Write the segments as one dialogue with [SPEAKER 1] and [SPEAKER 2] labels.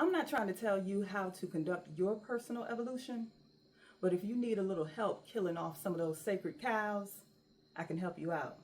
[SPEAKER 1] I'm not trying to tell you how to conduct your personal evolution, but if you need a little help killing off some of those sacred cows, I can help you out.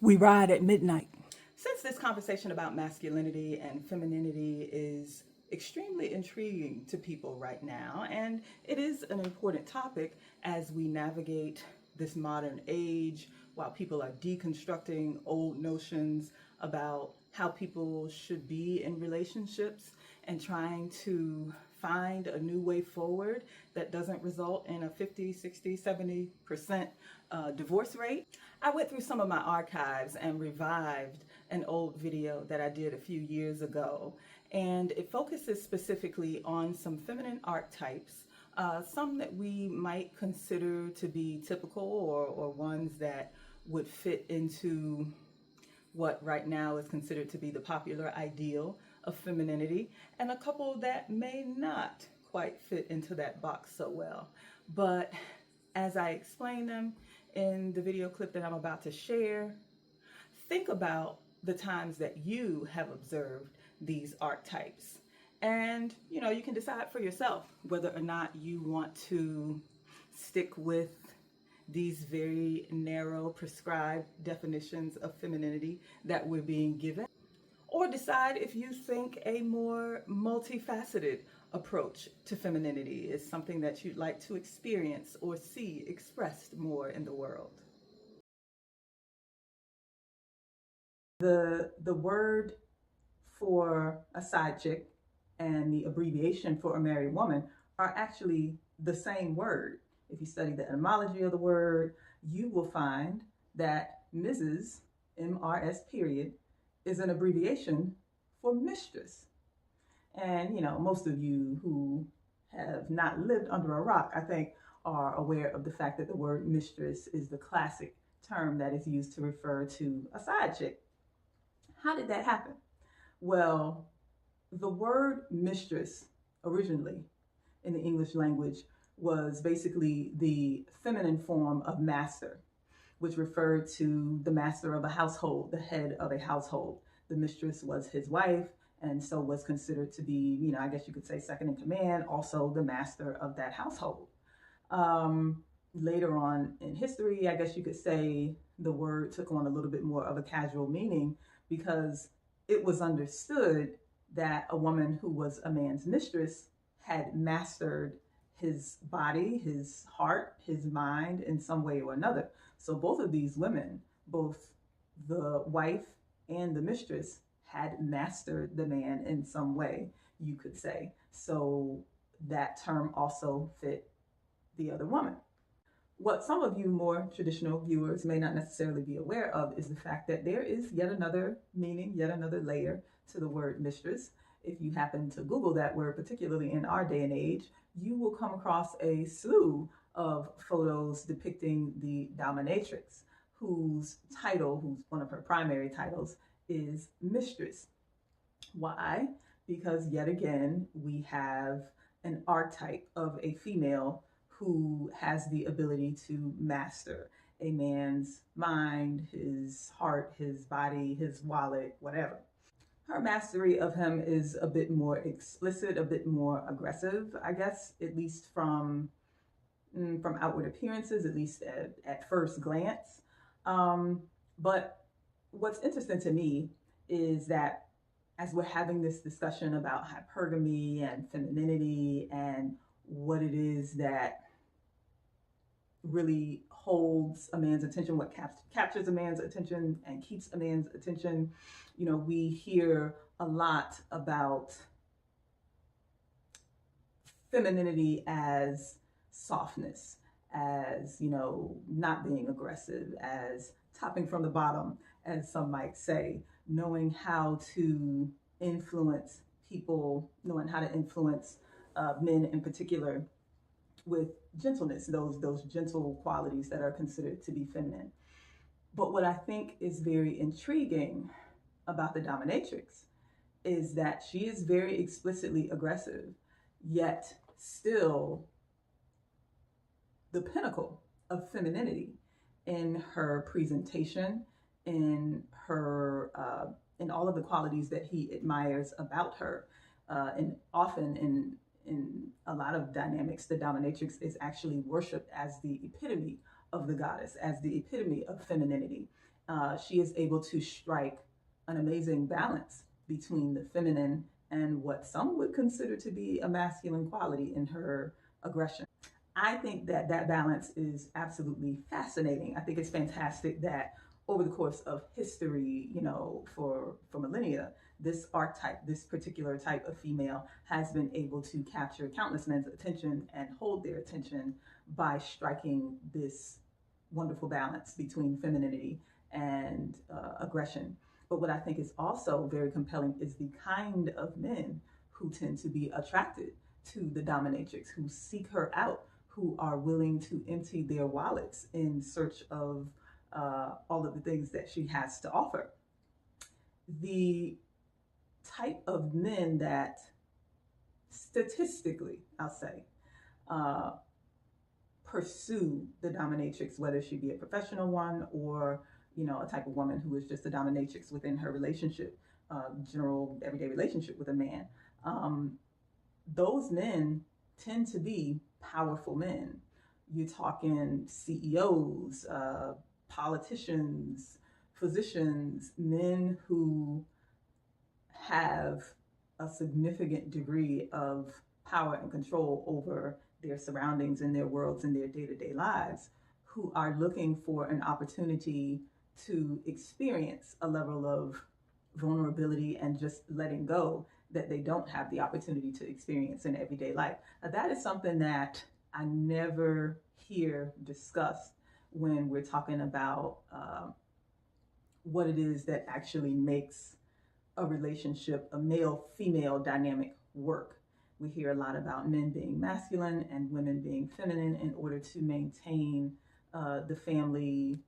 [SPEAKER 1] We ride at midnight. Since this conversation about masculinity and femininity is extremely intriguing to people right now, and it is an important topic as we navigate this modern age while people are deconstructing old notions about how people should be in relationships and trying to find a new way forward that doesn't result in a 50, 60, 70% divorce rate. I went through some of my archives and revived an old video that I did a few years ago, and it focuses specifically on some feminine archetypes, some that we might consider to be typical or ones that would fit into what right now is considered to be the popular ideal of femininity, and a couple that may not quite fit into that box so well. But as I explain them in the video clip that I'm about to share, think about the times that you have observed these archetypes. And you can decide for yourself whether or not you want to stick with these very narrow prescribed definitions of femininity that we're being given, or decide if you think a more multifaceted approach to femininity is something that you'd like to experience or see expressed more in the world. The word for a side chick and the abbreviation for a married woman are actually the same word. If you study the etymology of the word, you will find that Mrs. MRS period is an abbreviation for mistress. And most of you who have not lived under a rock, I think, are aware of the fact that the word mistress is the classic term that is used to refer to a side chick. How did that happen? Well, the word mistress originally in the English language was basically the feminine form of master, which referred to the master of a household, the head of a household. The mistress was his wife, and so was considered to be, I guess you could say second in command, also the master of that household. Later on in history, I guess you could say the word took on a little bit more of a casual meaning because it was understood that a woman who was a man's mistress had mastered his body, his heart, his mind in some way or another. So both of these women, both the wife and the mistress, had mastered the man in some way, you could say. So that term also fit the other woman. What some of you more traditional viewers may not necessarily be aware of is the fact that there is yet another meaning, yet another layer to the word mistress. If you happen to Google that word, particularly in our day and age, you will come across a slew of photos depicting the dominatrix, whose one of her primary titles, is mistress. Why? Because yet again, we have an archetype of a female who has the ability to master a man's mind, his heart, his body, his wallet, whatever. Her mastery of him is a bit more explicit, a bit more aggressive, I guess, at least from outward appearances, at least at first glance. But what's interesting to me is that as we're having this discussion about hypergamy and femininity and what it is that really holds a man's attention, what captures a man's attention and keeps a man's attention, we hear a lot about femininity as softness, as, not being aggressive, as topping from the bottom, as some might say, knowing how to influence people, knowing how to influence men in particular with gentleness, those gentle qualities that are considered to be feminine. But what I think is very intriguing about the dominatrix is that she is very explicitly aggressive, yet still the pinnacle of femininity in her presentation, in her in all of the qualities that he admires about her. And often in a lot of dynamics, the dominatrix is actually worshipped as the epitome of the goddess, as the epitome of femininity. She is able to strike an amazing balance between the feminine and what some would consider to be a masculine quality in her aggression. I think that that balance is absolutely fascinating. I think it's fantastic that over the course of history, for millennia, this archetype, this particular type of female, has been able to capture countless men's attention and hold their attention by striking this wonderful balance between femininity and aggression. But what I think is also very compelling is the kind of men who tend to be attracted to the dominatrix, who seek her out, who are willing to empty their wallets in search of all of the things that she has to offer. The type of men that statistically, I'll say, uh, pursue the dominatrix, whether she be a professional one or a type of woman who is just a dominatrix within her relationship, general everyday relationship with a man. Um, those men tend to be powerful men. You're talking CEOs, politicians, physicians, men who have a significant degree of power and control over their surroundings and their worlds and their day-to-day lives, who are looking for an opportunity to experience a level of vulnerability and just letting go that they don't have the opportunity to experience in everyday life. Now, that is something that I never hear discussed when we're talking about what it is that actually makes a relationship, a male female dynamic work. We hear a lot about men being masculine and women being feminine in order to maintain the family,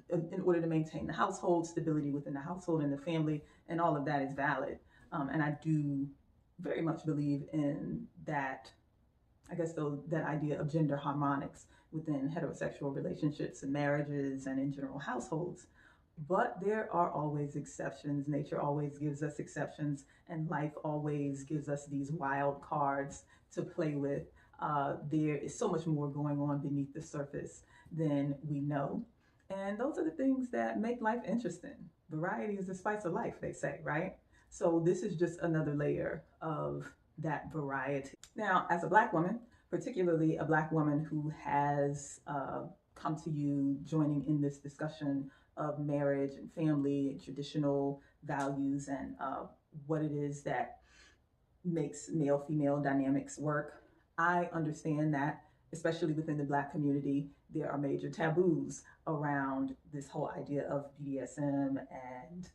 [SPEAKER 1] in order to maintain the household, stability within the household and the family, and all of that is valid. And I do very much believe in that, I guess, though, that idea of gender harmonics within heterosexual relationships and marriages and in general households. But there are always exceptions. Nature always gives us exceptions, and life always gives us these wild cards to play with. There is so much more going on beneath the surface than we know. And those are the things that make life interesting. Variety is the spice of life, they say, right? So this is just another layer of that variety. Now, as a Black woman, particularly a Black woman who has come to you joining in this discussion of marriage and family and traditional values and what it is that makes male female dynamics work, I understand that, especially within the Black community, there are major taboos around this whole idea of BDSM and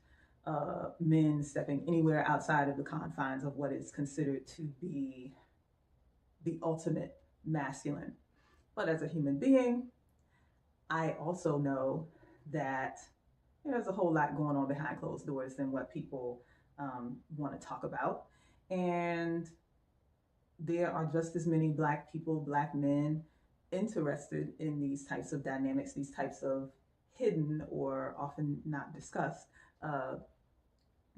[SPEAKER 1] men stepping anywhere outside of the confines of what is considered to be the ultimate masculine. But as a human being, I also know that there's a whole lot going on behind closed doors than what people want to talk about. And there are just as many Black people, Black men, interested in these types of dynamics, these types of hidden or often not discussed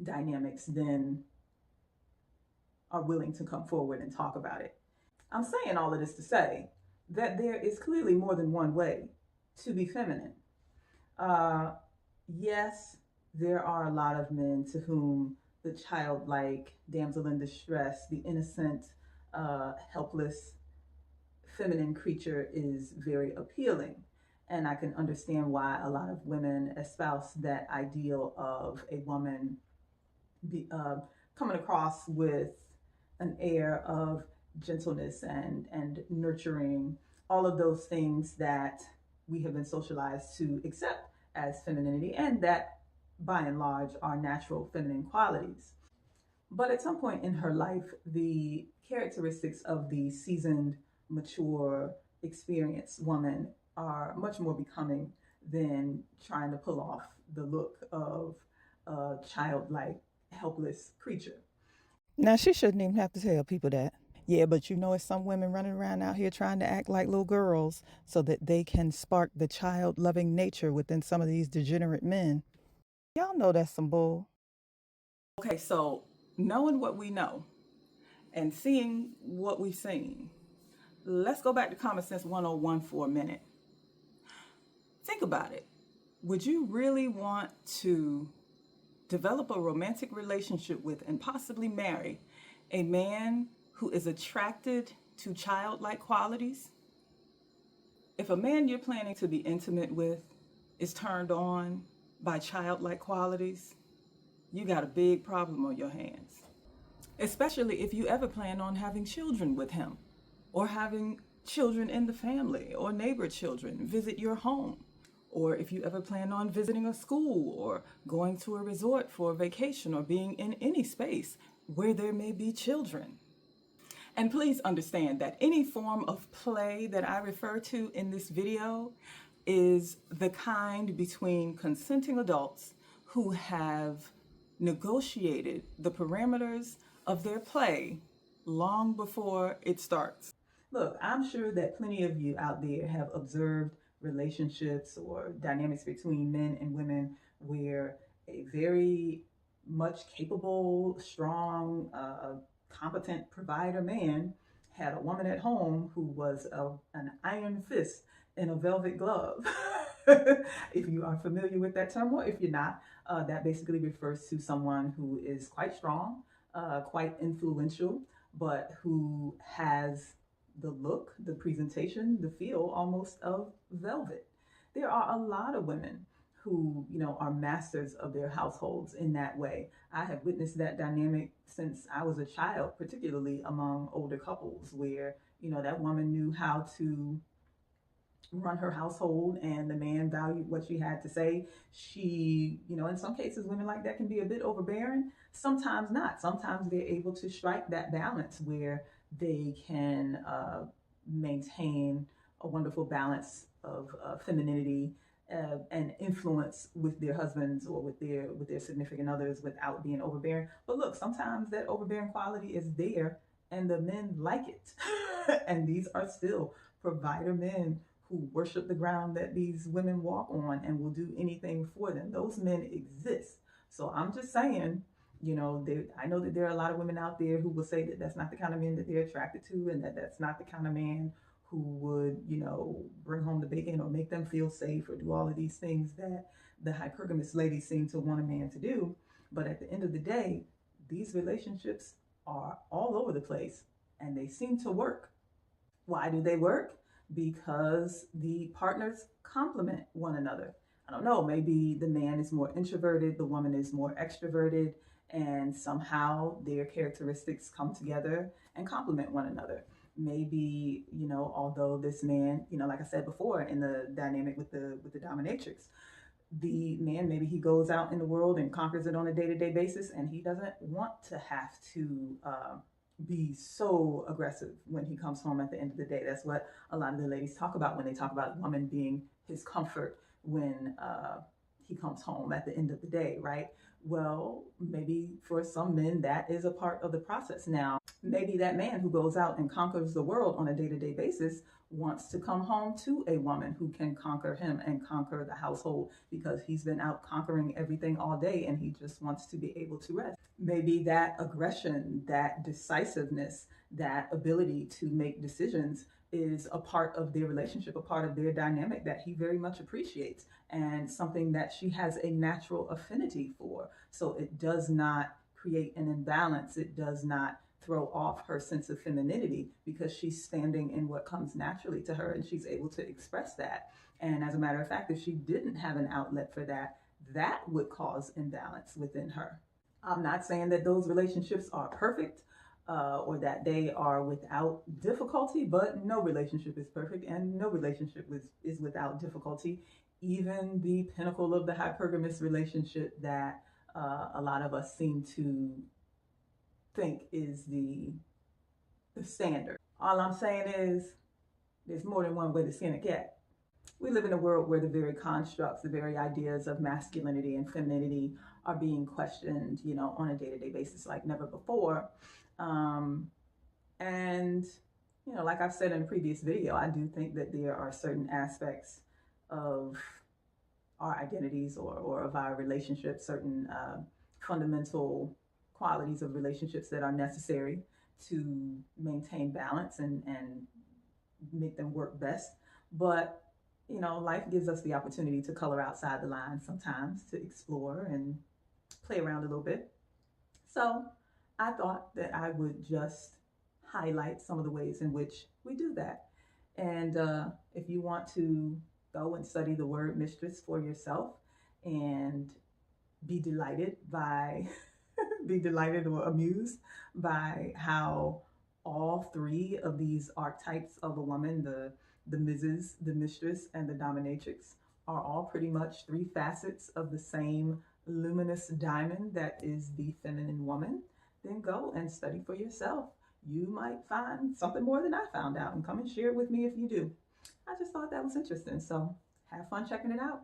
[SPEAKER 1] dynamics, than are willing to come forward and talk about it. I'm saying all of this to say that there is clearly more than one way to be feminine. Uh, yes, there are a lot of men to whom the childlike damsel in distress, the innocent, helpless, feminine creature is very appealing. And I can understand why a lot of women espouse that ideal of a woman coming across with an air of gentleness and nurturing, all of those things that we have been socialized to accept as femininity and that by and large are natural feminine qualities. But at some point in her life, the characteristics of the seasoned, mature, experienced woman are much more becoming than trying to pull off the look of a childlike, helpless creature. Now, she shouldn't even have to tell people that. Yeah, but it's some women running around out here trying to act like little girls so that they can spark the child loving nature within some of these degenerate men. Y'all know that's some bull. Okay, so knowing what we know, and seeing what we've seen. Let's go back to Common Sense 101 for a minute. Think about it. Would you really want to develop a romantic relationship with and possibly marry a man who is attracted to childlike qualities? If a man you're planning to be intimate with is turned on by childlike qualities, you got a big problem on your hands. Especially if you ever plan on having children with him, or having children in the family, or neighbor children visit your home, or if you ever plan on visiting a school or going to a resort for a vacation or being in any space where there may be children. And please understand that any form of play that I refer to in this video is the kind between consenting adults who have negotiated the parameters of their play long before it starts. Look, I'm sure that plenty of you out there have observed relationships or dynamics between men and women where a very much capable, strong, competent provider man had a woman at home who was an iron fist in a velvet glove. If you are familiar with that term, or if you're not, that basically refers to someone who is quite strong, quite influential, but who has the look, the presentation, the feel almost of velvet. There are a lot of women who, are masters of their households in that way. I have witnessed that dynamic since I was a child, particularly among older couples where, that woman knew how to run her household and the man valued what she had to say. She, in some cases, women like that can be a bit overbearing. Sometimes not. Sometimes they're able to strike that balance where they can maintain a wonderful balance of femininity and influence with their husbands or with their significant others without being overbearing. But look, sometimes that overbearing quality is there and the men like it. And these are still provider men who worship the ground that these women walk on and will do anything for them. Those men exist. So I'm just saying, I know that there are a lot of women out there who will say that that's not the kind of men that they're attracted to, and that that's not the kind of man who would, bring home the bacon or make them feel safe or do all of these things that the hypergamous ladies seem to want a man to do. But at the end of the day, these relationships are all over the place and they seem to work. Why do they work? Because the partners complement one another. I don't know, maybe the man is more introverted, the woman is more extroverted, and somehow their characteristics come together and complement one another. Maybe, although this man, like I said before in the dynamic with the dominatrix, the man, maybe he goes out in the world and conquers it on a day-to-day basis, and he doesn't want to have to be so aggressive when he comes home at the end of the day. That's what a lot of the ladies talk about when they talk about woman being his comfort when he comes home at the end of the day, right? Well, maybe for some men that is a part of the process. Now, maybe that man who goes out and conquers the world on a day-to-day basis wants to come home to a woman who can conquer him and conquer the household because he's been out conquering everything all day and he just wants to be able to rest. Maybe that aggression, that decisiveness, that ability to make decisions is a part of their relationship, a part of their dynamic that he very much appreciates and something that she has a natural affinity for. So it does not create an imbalance. It does not throw off her sense of femininity because she's standing in what comes naturally to her and she's able to express that. And as a matter of fact, if she didn't have an outlet for that, that would cause imbalance within her. I'm not saying that those relationships are perfect or that they are without difficulty, but no relationship is perfect and no relationship is without difficulty. Even the pinnacle of the hypergamous relationship that a lot of us seem to think is the standard. All I'm saying is there's more than one way to skin a cat. We live in a world where the very constructs, the very ideas of masculinity and femininity are being questioned, on a day-to-day basis like never before. And, like I've said in a previous video, I do think that there are certain aspects of our identities or of our relationships, certain fundamental qualities of relationships that are necessary to maintain balance and make them work best. But life gives us the opportunity to color outside the lines sometimes, to explore and play around a little bit. So I thought that I would just highlight some of the ways in which we do that. And if you want to go and study the word mistress for yourself and be delighted by be delighted or amused by how all three of these archetypes of a woman, the Mrs., the mistress, and the dominatrix, are all pretty much three facets of the same luminous diamond that is the feminine woman, then go and study for yourself. You might find something more than I found out, and come and share it with me if you do. I just thought that was interesting, so have fun checking it out.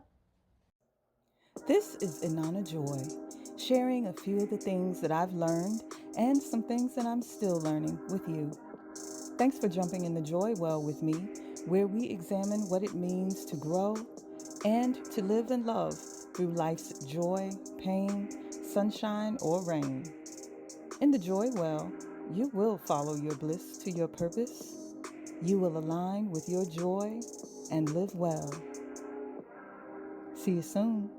[SPEAKER 1] This is Inanna Joy, sharing a few of the things that I've learned and some things that I'm still learning with you. Thanks for jumping in the joy well with me, where we examine what it means to grow and to live and love through life's joy, pain, sunshine, or rain. In the joy well, you will follow your bliss to your purpose. You will align with your joy and live well. See you soon.